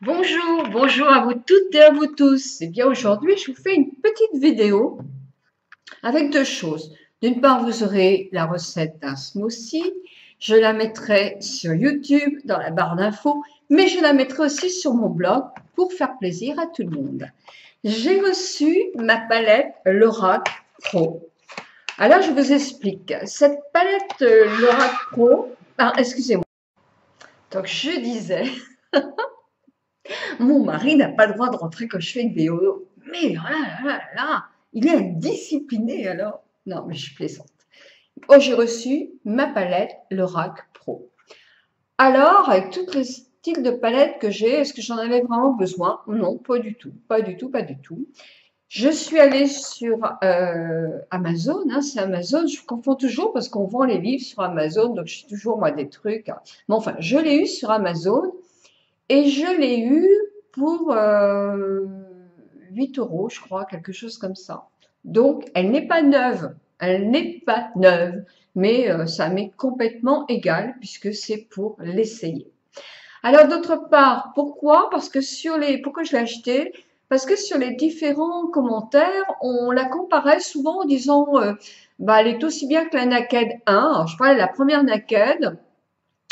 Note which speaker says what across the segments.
Speaker 1: Bonjour, bonjour à vous toutes et à vous tous. Eh bien, aujourd'hui, je vous fais une petite vidéo avec deux choses. D'une part, vous aurez la recette d'un smoothie. Je la mettrai sur YouTube dans la barre d'infos, mais je la mettrai aussi sur mon blog pour faire plaisir à tout le monde. J'ai reçu ma palette Lorac Pro. Alors, je vous explique. Cette palette Lorac Pro, excusez-moi. Donc, je disais, mon mari n'a pas le droit de rentrer quand je fais une vidéo. Mais là, il est indiscipliné alors. Non, mais je plaisante. Oh, j'ai reçu ma palette, le Rack Pro. Alors, avec tous les styles de palettes que j'ai, est-ce que j'en avais vraiment besoin? Non, pas du tout, pas du tout, pas du tout. Je suis allée sur Amazon, hein, c'est Amazon, je confonds toujours parce qu'on vend les livres sur Amazon, donc je suis toujours moi des trucs. Hein. Mais enfin, je l'ai eu sur Amazon et je l'ai eu pour 8 euros, je crois, quelque chose comme ça. Donc, elle n'est pas neuve. Elle n'est pas neuve. Mais ça m'est complètement égal puisque c'est pour l'essayer. Alors, d'autre part, pourquoi? Parce que pourquoi je l'ai acheté? Parce que sur les différents commentaires, on la comparait souvent en disant, bah, elle est aussi bien que la Naked 1. Alors, je parlais de la première Naked.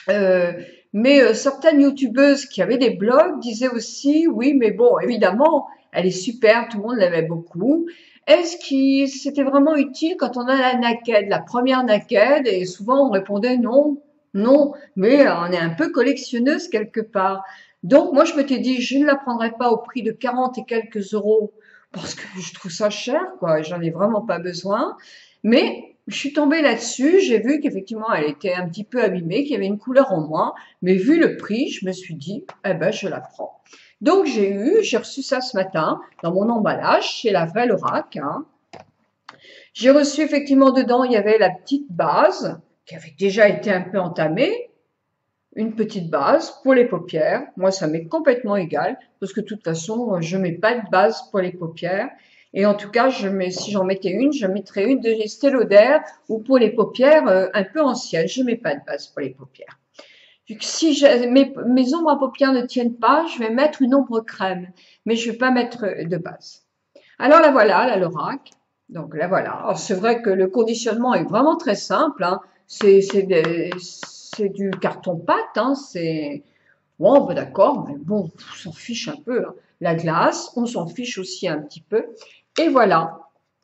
Speaker 1: Euh, mais certaines youtubeuses qui avaient des blogs disaient aussi, oui, mais bon, évidemment, elle est super, tout le monde l'aimait beaucoup. Est-ce que c'était vraiment utile quand on a la naked, la première naked? Et souvent on répondait non, non, mais on est un peu collectionneuse quelque part. Donc moi je m'étais dit, je ne la prendrai pas au prix de 40 et quelques euros parce que je trouve ça cher, quoi, et j'en ai vraiment pas besoin. Mais je suis tombée là-dessus, j'ai vu qu'effectivement elle était un petit peu abîmée, qu'il y avait une couleur en moins, mais vu le prix, je me suis dit, eh ben je la prends. Donc j'ai reçu ça ce matin dans mon emballage chez la vraie Lorac. Hein. J'ai reçu effectivement dedans, il y avait la petite base qui avait déjà été un peu entamée, une petite base pour les paupières. Moi, ça m'est complètement égal parce que de toute façon, je mets pas de base pour les paupières. Et en tout cas, si j'en mettais une, je mettrais une de Estée Lauder ou pour les paupières un peu anciennes. Je mets pas de base pour les paupières. Si mes ombres à paupières ne tiennent pas, je vais mettre une ombre crème, mais je vais pas mettre de base. Alors la voilà, la Lorac. Donc la voilà. Alors c'est vrai que le conditionnement est vraiment très simple. Hein. C'est du carton-pâte. Hein. C'est bon, ben d'accord, mais bon, on s'en fiche un peu. Hein. La glace, on s'en fiche aussi un petit peu. Et voilà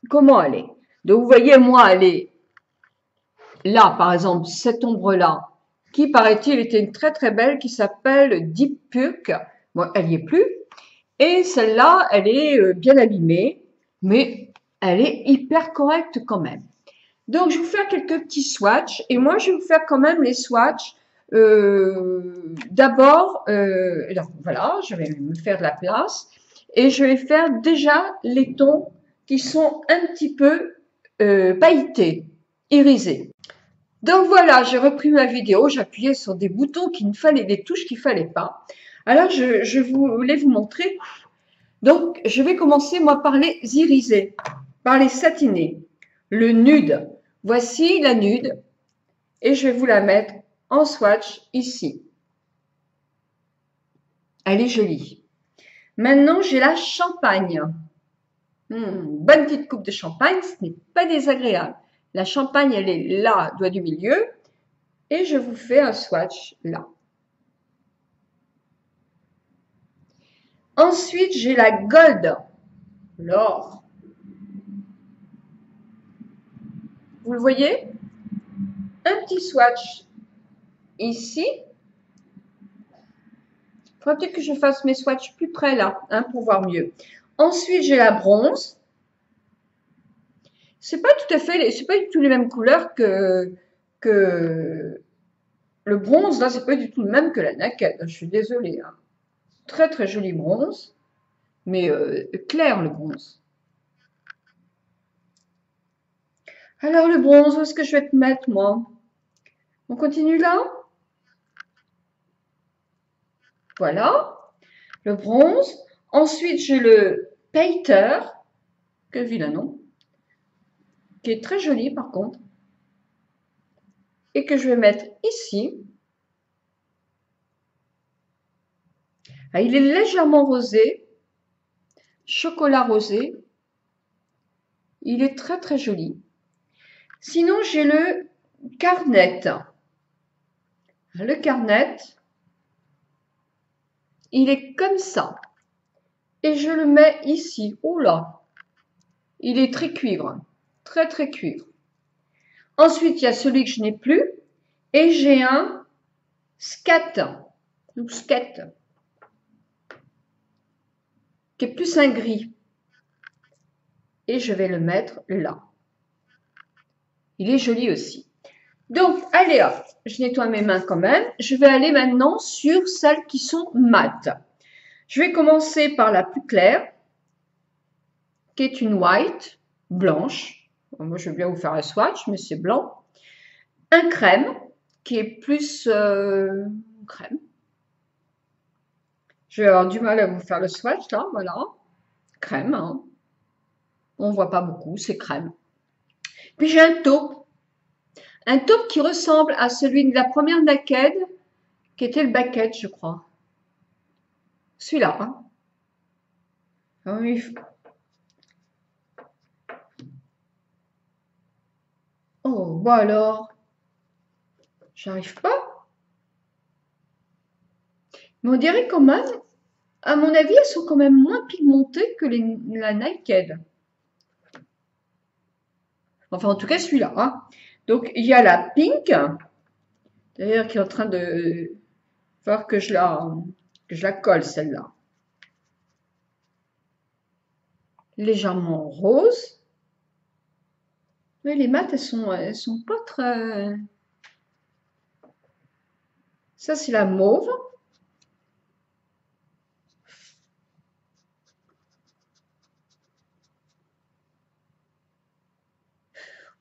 Speaker 1: comment elle est. Donc vous voyez, moi, elle est là, par exemple, cette ombre-là, qui paraît-il était une très très belle, qui s'appelle Deep Puke. Bon, elle n'y est plus. Et celle-là, elle est bien abîmée, mais elle est hyper correcte quand même. Donc, je vais vous faire quelques petits swatchs. Et moi, je vais vous faire quand même les swatchs. D'abord, voilà, je vais me faire de la place. Et je vais faire déjà les tons qui sont un petit peu pailletés, irisés. Donc voilà, j'ai repris ma vidéo, j'appuyais sur des boutons des touches qu'il fallait pas. Alors, je voulais vous montrer. Donc, je vais commencer, moi, par les irisés, par les satinés. Le nude. Voici la nude. Et je vais vous la mettre en swatch ici. Elle est jolie. Maintenant, j'ai la champagne. Bonne petite coupe de champagne, ce n'est pas désagréable. La champagne, elle est là, doigt du milieu. Et je vous fais un swatch là. Ensuite, j'ai la gold. L'or. Vous le voyez? Un petit swatch ici. Il faudrait peut-être que je fasse mes swatchs plus près là, hein, pour voir mieux. Ensuite, j'ai la bronze. C'est pas du tout les mêmes couleurs que le bronze. Là, c'est pas du tout le même que la naked. Je suis désolée. Hein. Très très joli bronze, mais clair le bronze. Alors le bronze, où est-ce que je vais te mettre moi? On continue là? Voilà, le bronze. Ensuite, j'ai le painter, que vilain nom, qui est très joli par contre, et que je vais mettre ici. Ah, il est légèrement rosé, chocolat rosé. Il est très très joli. Sinon, j'ai le Carnet. Le Carnet, il est comme ça. Et je le mets ici. Oh là, il est très cuivre. Très très cuivre. Ensuite, il y a celui que je n'ai plus. Et j'ai un Scat. Ou Scat. Qui est plus un gris. Et je vais le mettre là. Il est joli aussi. Donc, allez hop, je nettoie mes mains quand même. Je vais aller maintenant sur celles qui sont mates. Je vais commencer par la plus claire, qui est une white, blanche. Moi, je vais bien vous faire un swatch, mais c'est blanc. Un crème, qui est plus crème. Je vais avoir du mal à vous faire le swatch, là, voilà. Crème, hein. On ne voit pas beaucoup, c'est crème. Puis j'ai un taupe. Un taupe qui ressemble à celui de la première naked, qui était le Bucket, je crois. Celui-là, hein. Oui. Oh, bon alors, j'arrive pas. Mais on dirait quand même, à mon avis, elles sont quand même moins pigmentées que la Naked. Enfin, en tout cas, celui-là, hein. Donc, il y a la Pink, d'ailleurs, qui est en train de faire que je la colle, celle-là. Légèrement rose. Mais les mates, elles sont pas très... Ça, c'est la mauve.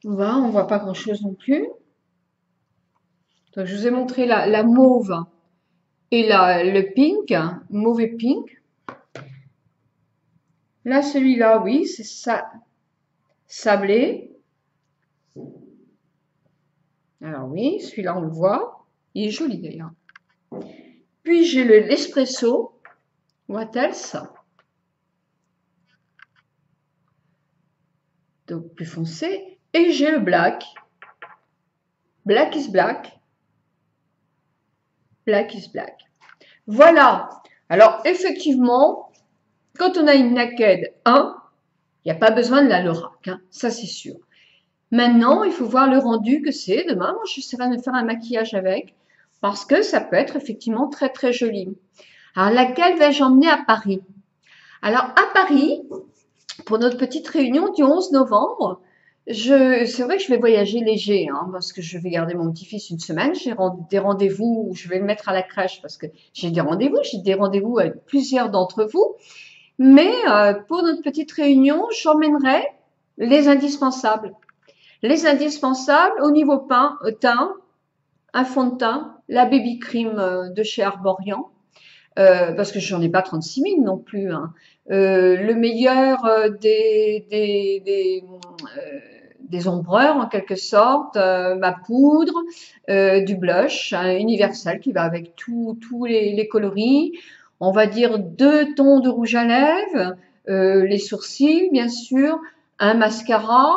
Speaker 1: On voit pas grand-chose non plus. Donc, je vous ai montré la mauve et le pink, mauve et pink. Là, celui-là, oui, c'est ça, sablé. Alors oui, celui-là, on le voit. Il est joli d'ailleurs. Puis j'ai l'espresso. What else? Donc plus foncé. Et j'ai le black. Black is black. Black is black. Voilà. Alors effectivement, quand on a une naked 1, il n'y a pas besoin de la Lorac, hein, ça c'est sûr. Maintenant, il faut voir le rendu que c'est. Demain, moi, j'essaierai de faire un maquillage avec parce que ça peut être effectivement très très joli. Alors, laquelle vais-je emmener à Paris? Alors, à Paris, pour notre petite réunion du 11 novembre, c'est vrai que je vais voyager léger, hein, parce que je vais garder mon petit-fils une semaine. J'ai des rendez-vous où je vais le mettre à la crèche parce que j'ai des rendez-vous avec plusieurs d'entre vous. Mais pour notre petite réunion, j'emmènerai les indispensables. Les indispensables au niveau teint, un fond de teint, la baby cream de chez Arborian, parce que j'en ai pas 36 000 non plus, hein. Le meilleur des ombreurs en quelque sorte, ma poudre, du blush universel qui va avec tous les coloris, on va dire 2 tons de rouge à lèvres, les sourcils bien sûr, un mascara,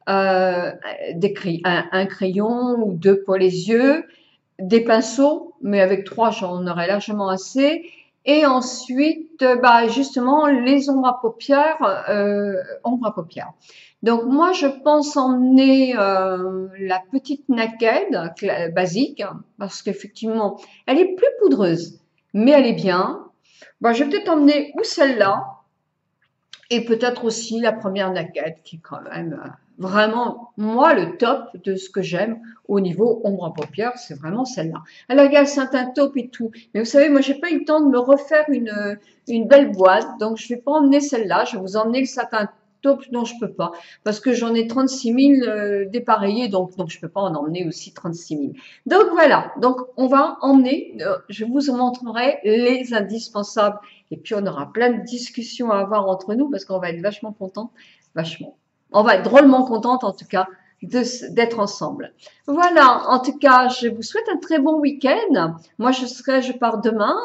Speaker 1: un crayon ou 2 pour les yeux, des pinceaux, mais avec 3 j'en aurais largement assez. Et ensuite, justement, les ombres à paupières. Donc moi, je pense emmener la petite naked basique, parce qu'effectivement, elle est plus poudreuse, mais elle est bien. Je vais peut-être emmener ou celle-là, et peut-être aussi la première naked, qui est quand même vraiment, moi, le top de ce que j'aime au niveau ombre à paupières, c'est vraiment celle-là. Alors, il y a le satin taupe et tout. Mais vous savez, moi, j'ai pas eu le temps de me refaire une belle boîte. Donc, je vais pas emmener celle-là. Je vais vous emmener le satin taupe. Non, je peux pas. Parce que j'en ai 36 000 dépareillés. Donc, je peux pas en emmener aussi 36 000. Donc, voilà. Donc, on va emmener, je vous montrerai les indispensables. Et puis, on aura plein de discussions à avoir entre nous parce qu'on va être vachement contents. Vachement. On va être drôlement contente, en tout cas, d'être ensemble. Voilà, en tout cas, je vous souhaite un très bon week-end. Moi, je pars demain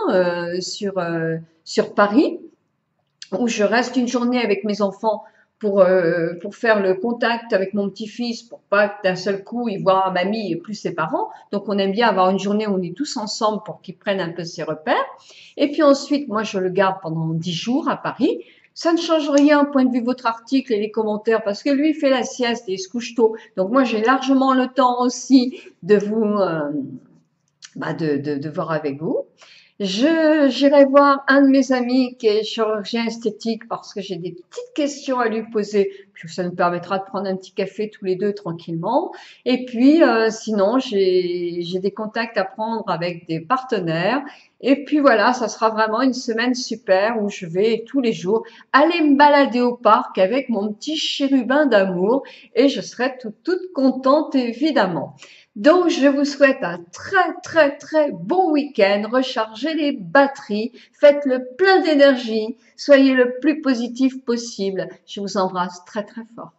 Speaker 1: sur Paris, où je reste une journée avec mes enfants pour faire le contact avec mon petit-fils, pour pas que d'un seul coup il voit mamie et plus ses parents. Donc on aime bien avoir une journée où on est tous ensemble pour qu'il prenne un peu ses repères. Et puis ensuite, moi je le garde pendant 10 jours à Paris. Ça ne change rien au point de vue de votre article et les commentaires parce que lui il fait la sieste et il se couche tôt. Donc moi j'ai largement le temps aussi de vous de voir avec vous. J'irai voir un de mes amis qui est chirurgien esthétique parce que j'ai des petites questions à lui poser. Puis ça nous permettra de prendre un petit café tous les deux tranquillement. Et puis sinon, j'ai des contacts à prendre avec des partenaires. Et puis voilà, ça sera vraiment une semaine super où je vais tous les jours aller me balader au parc avec mon petit chérubin d'amour et je serai toute contente évidemment. Donc, je vous souhaite un très, très, très bon week-end. Rechargez les batteries, faites le plein d'énergie, soyez le plus positif possible. Je vous embrasse très, très fort.